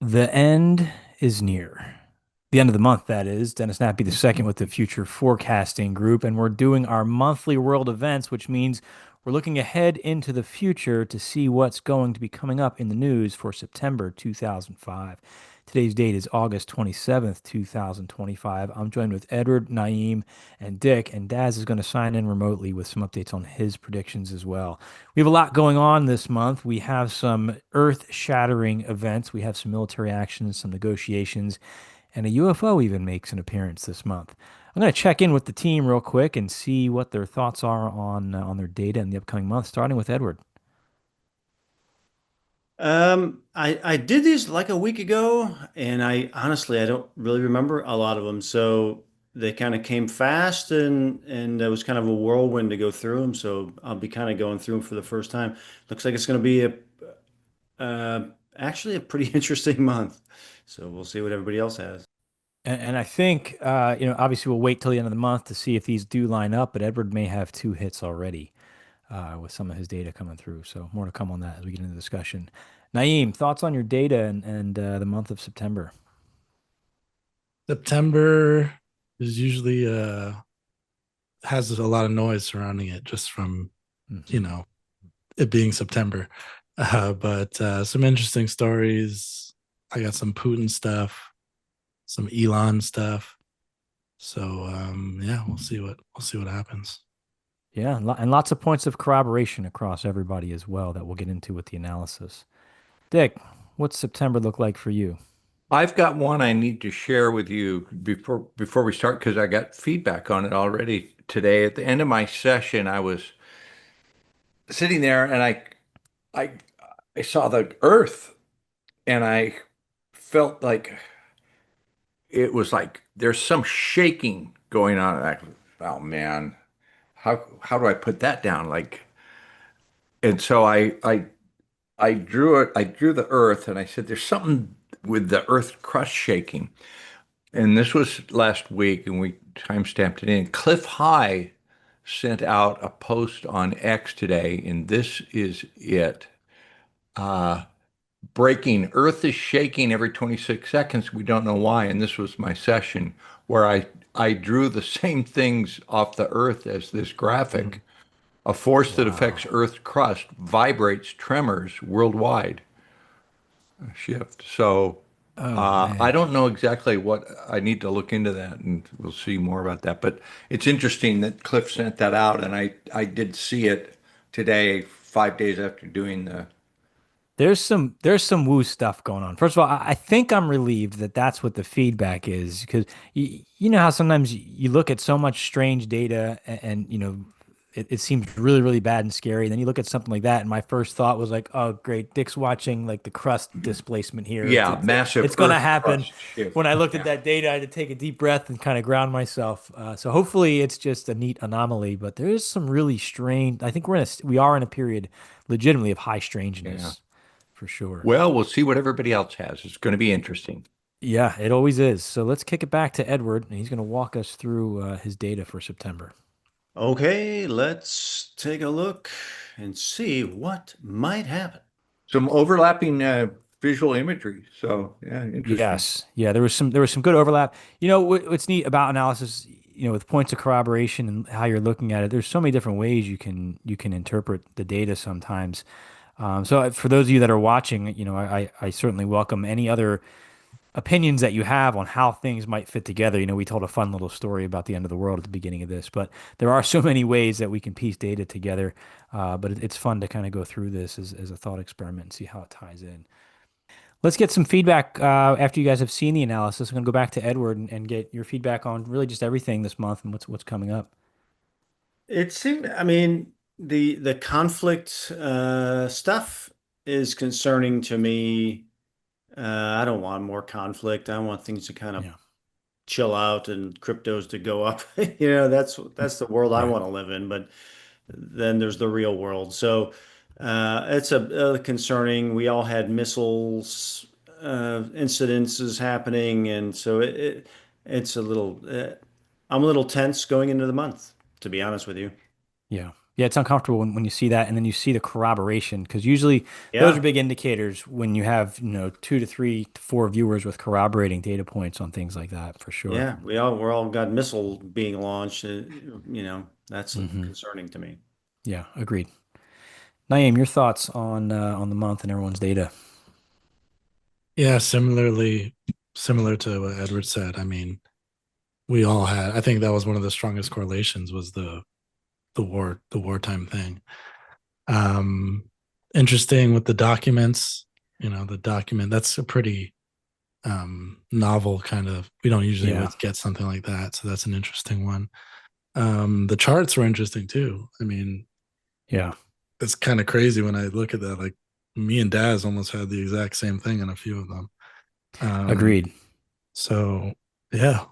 The end is near. The end of the month, that is. Dennis Nappy the second with the Future Forecasting Group, and we're doing our monthly world events, which means we're looking ahead into the future to see what's going to be coming up in the news for September 2005. Today's date is August 27th, 2025. I'm joined with Edward, Nyiam, and Dick, and Daz is going to sign in remotely with some updates on his predictions as well. We have a lot going on this month. We have some earth-shattering events. We have some military actions, some negotiations, and a UFO even makes an appearance this month. I'm going to check in with the team real quick and see what their thoughts are on their data in the upcoming month, starting with Edward. I did these like a week ago, and I honestly I don't really remember a lot of them. So they kind of came fast, and it was kind of a whirlwind to go through them. So I'll be kind of going through them for the first time. Looks like it's going to be actually a pretty interesting month. So we'll see what everybody else has. And I think, obviously we'll wait till the end of the month to see if these do line up, but Edward may have two hits already with some of his data coming through. So more to come on that as we get into the discussion. Naeem, thoughts on your data and the month of September? September is usually has a lot of noise surrounding it just from, you Mhm. know, it being September. But some interesting stories. I got some Putin stuff, some Elon stuff. So yeah, we'll see what happens. Yeah, and lots of points of corroboration across everybody as well that we'll get into with the analysis. Dick, what's September look like for you? I've got one I need to share with you before we start because I got feedback on it already today. At the end of my session, I was sitting there and I I saw the Earth and I felt like it was like there's some shaking going on. Like, oh man, how do I put that down? Like, and so I drew it. I drew the Earth and I said there's something with the Earth crust shaking. And this was last week, and we timestamped it in. Cliff High sent out a post on X today, and this is it. Uh, Breaking Earth is shaking every 26 seconds. We don't know why. And this was my session where I drew the same things off the Earth as this Mhm. graphic. A force that Wow. affects Earth's crust vibrates tremors worldwide. Shift. So Oh I man. don't know exactly what I need to look into that, and we'll see more about that. But it's interesting that Cliff sent that out, and I did see it today, 5 days after doing the. There's some woo stuff going on. First of all, I think I'm relieved that that's what the feedback is because you know how sometimes you look at so much strange data and it seems really really bad and scary. And then you look at something like that, and my first thought was like, oh great, Dick's watching like the crust displacement here. It's Yeah, it's massive it's gonna Earth happen. crust shift. When I looked at Yeah. that data, I had to take a deep breath and kind of ground myself. So hopefully it's just a neat anomaly. But there is some really strange. I think we are in a period legitimately of high Yeah. strangeness for sure. Well, we'll see what everybody else has. It's going to be interesting. Yeah, it always is. So let's kick it back to Edward, and he's going to walk us through his data for September. Okay, let's take a look and see what might happen. Some overlapping visual imagery. So, yeah, interesting. Yes, yeah, there was some good overlap. What's neat about analysis, with points of corroboration and how you're looking at it. There's so many different ways you can interpret the data sometimes. So for those of you that are watching, I certainly welcome any other opinions that you have on how things might fit together. We told a fun little story about the end of the world at the beginning of this, but there are so many ways that we can piece data together. But it's fun to kind of go through this as a thought experiment and see how it ties in. Let's get some feedback after you guys have seen the analysis. I'm going to go back to Edward and get your feedback on really just everything this month and what's coming up. It seemed, I mean, the conflict stuff is concerning to me. I don't want more conflict. I want things to kind of Yeah. chill out and cryptos to go up. That's the world I Right. want to live in. But then there's the real world. So it's concerning. We all had missiles incidences happening, and so it's a little. I'm a little tense going into the month, to be honest with you. Yeah. Yeah, it's uncomfortable when you see that and then you see the corroboration because usually those are Yeah. big indicators when you have, 2 to 3 to 4 viewers with corroborating data points on things like that for sure. Yeah. We're all got missile being launched. That's Hmm. concerning to me. Yeah, agreed. Naeem, your thoughts on the month and everyone's data? Yeah, similar to what Edward said. I mean, we all had. I think that was one of the strongest correlations was the wartime thing. Um, Interesting with the documents. The document that's a pretty novel kind of. We don't usually Yeah, always get something like that, so that's an interesting one. The charts were interesting too. I mean, yeah, it's kind of crazy when I look at that. Like me and Daz almost had the exact same thing in a few of them. Um, agreed. so yeah,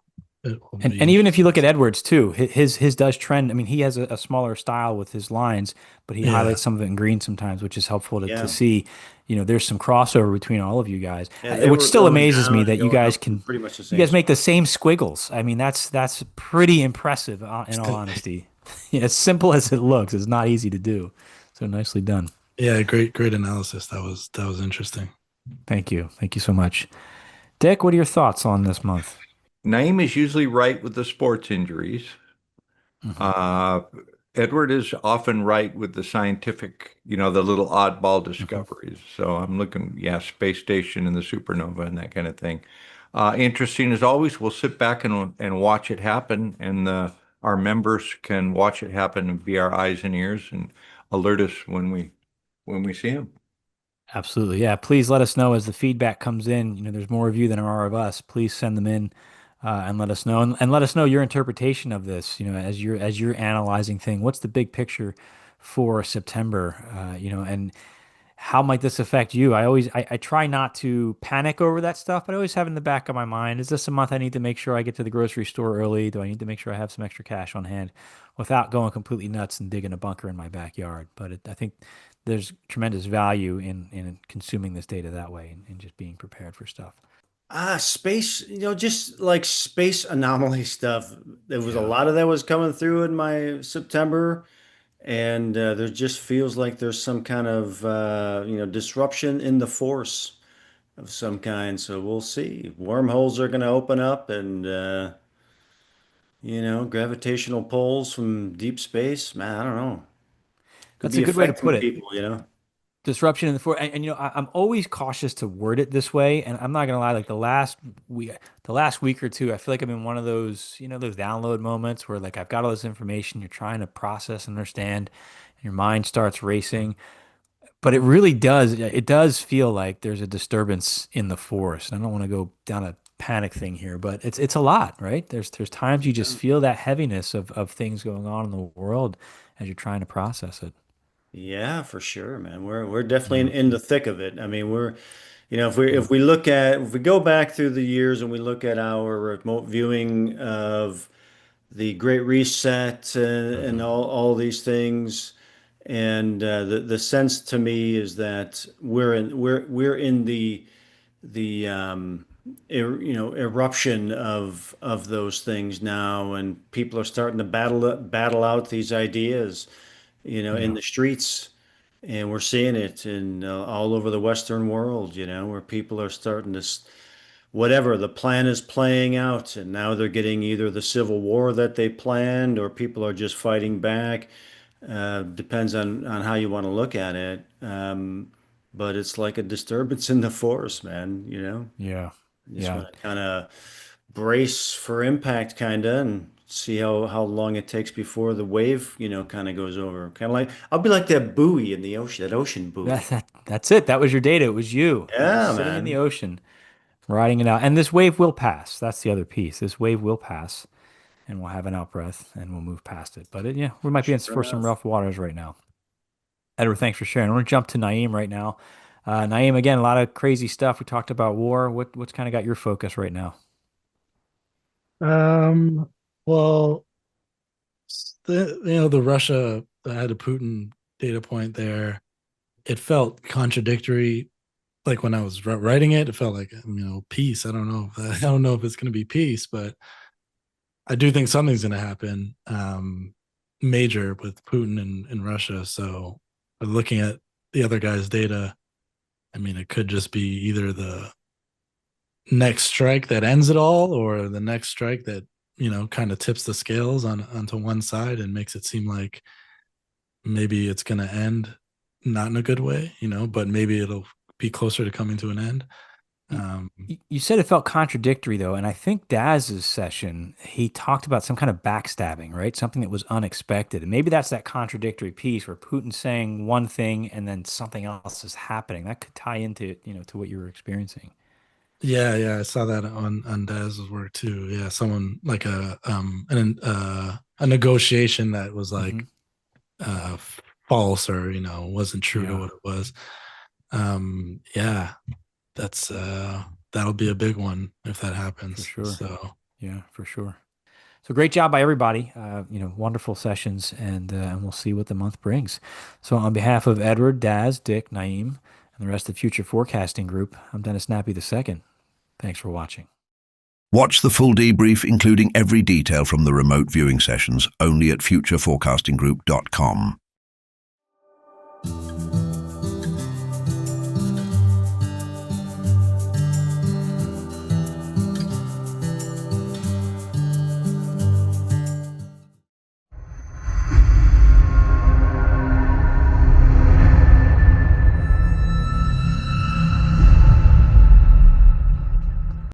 it will And be and even if you interesting. look at Edwards too, his does trend. I mean, he has a smaller style with his lines, but he Yeah, highlights some of it in green sometimes, which is helpful to Yeah. see. There's some crossover between all of you guys, Yeah. They which were still going amazes down me and that you going guys up in can, pretty much the you same guys make the spot. same squiggles. I mean, that's pretty impressive in all honesty. Yeah, as simple as it looks, it's not easy to do. So nicely done. yeah, great analysis. That was interesting. Thank you so much, Dick. What are your thoughts on this month? Naeem is usually right with the sports injuries. Hmm. Uh, Edward is often right with the scientific, the little oddball Hmm. discoveries. So I'm looking, yeah, space station and the supernova and that kind of thing. Interesting as always. We'll sit back and watch it happen, and our members can watch it happen and be our eyes and ears and alert us when we see them. Absolutely. Yeah. Please let us know as the feedback comes in. There's more of you than there are of us. Please send them in and let us know. And let us know your interpretation of this, as you're analyzing thing. What's the big picture for September? And how might this affect you? I try not to panic over that stuff, but I always have in the back of my mind, is this a month I need to make sure I get to the grocery store early? Do I need to make sure I have some extra cash on hand without going completely nuts and digging a bunker in my backyard? But I think there's tremendous value in consuming this data that way and just being prepared for stuff. Space, just like space anomaly stuff. There was a Yeah. lot of that was coming through in my September, and there just feels like there's some kind of disruption in the force of some kind. So we'll see. Wormholes are going to open up, and gravitational pulls from deep space. Man, I don't know. Could That's a be good way to affecting put it. people. Disruption in the for and I'm always cautious to word it this way, and I'm not gonna lie, like the last week or two, I feel like I'm in one of those those download moments where like I've got all this information you're trying to process and understand, and your mind starts racing. But it does feel like there's a disturbance in the force, and I don't want to go down a panic thing here, but it's a lot, right? There's times you just feel that heaviness of things going on in the world as you're trying to process it. Yeah, for sure, man. We're definitely Yeah, in the thick of it. I mean, if yeah, we go back through the years and we look at our remote viewing of the Great Reset and hmm, all these things, and the sense to me is that we're in the eruption of those things now, and people are starting to battle out these ideas, in yeah, the streets. And we're seeing it in all over the Western world, where people are starting to, whatever the plan is playing out, and now they're getting either the civil war that they planned, or people are just fighting back. Depends on how you want to look at it. But it's like a disturbance in the force, man. yeah, You just yeah. want to kind of brace for impact, kind of, and see how long it takes before the wave, kind of goes over. Kind of like I'll be like that buoy in the ocean, that ocean buoy. That's it. That was your data. It was you. You're just Yeah, sitting in the man. ocean, riding it out. And this wave will pass. That's the other piece. This wave will pass, and we'll have an out breath, and we'll move past it. But yeah, we might be in Sure for some enough. rough waters right now. Edward, thanks for sharing. I want to jump to Naeem right now. Naeem, again, a lot of crazy stuff. We talked about war. What's kind of got your focus right now? Well, the Russia that had a Putin data point there. It felt contradictory. Like when I was writing it, it felt like peace. I don't know. I don't know if it's going to be peace, but I do think something's going to happen. major with Putin in Russia. So looking at the other guy's data, I mean, it could just be either the next strike that ends it all, or the next strike that, you know, kind of tips the scales onto one side and makes it seem like maybe it's going to end not in a good way, you know, but maybe it'll be closer to coming to an end. You said it felt contradictory though, and I think Daz's session, he talked about some kind of backstabbing, right? Something that was unexpected. And maybe that's that contradictory piece where Putin's saying one thing and then something else is happening. That could tie into, you know, to what you were experiencing. Yeah, I saw that on Daz's work too. Yeah, someone like a negotiation that was like uh false, or, you know, wasn't true to Yeah, what it was. Yeah, that's that'll be a big one if that for happens. sure. So Yeah, for sure. So great job by everybody. You know, wonderful sessions, and we'll see what the month brings. So on behalf of Edward, Daz, Dick, Nyiam, and the rest of the Future Forecasting Group, I'm Dennis Nappy II. Thanks for watching. Watch the full debrief, including every detail from the remote viewing sessions, only at futureforecastinggroup.com.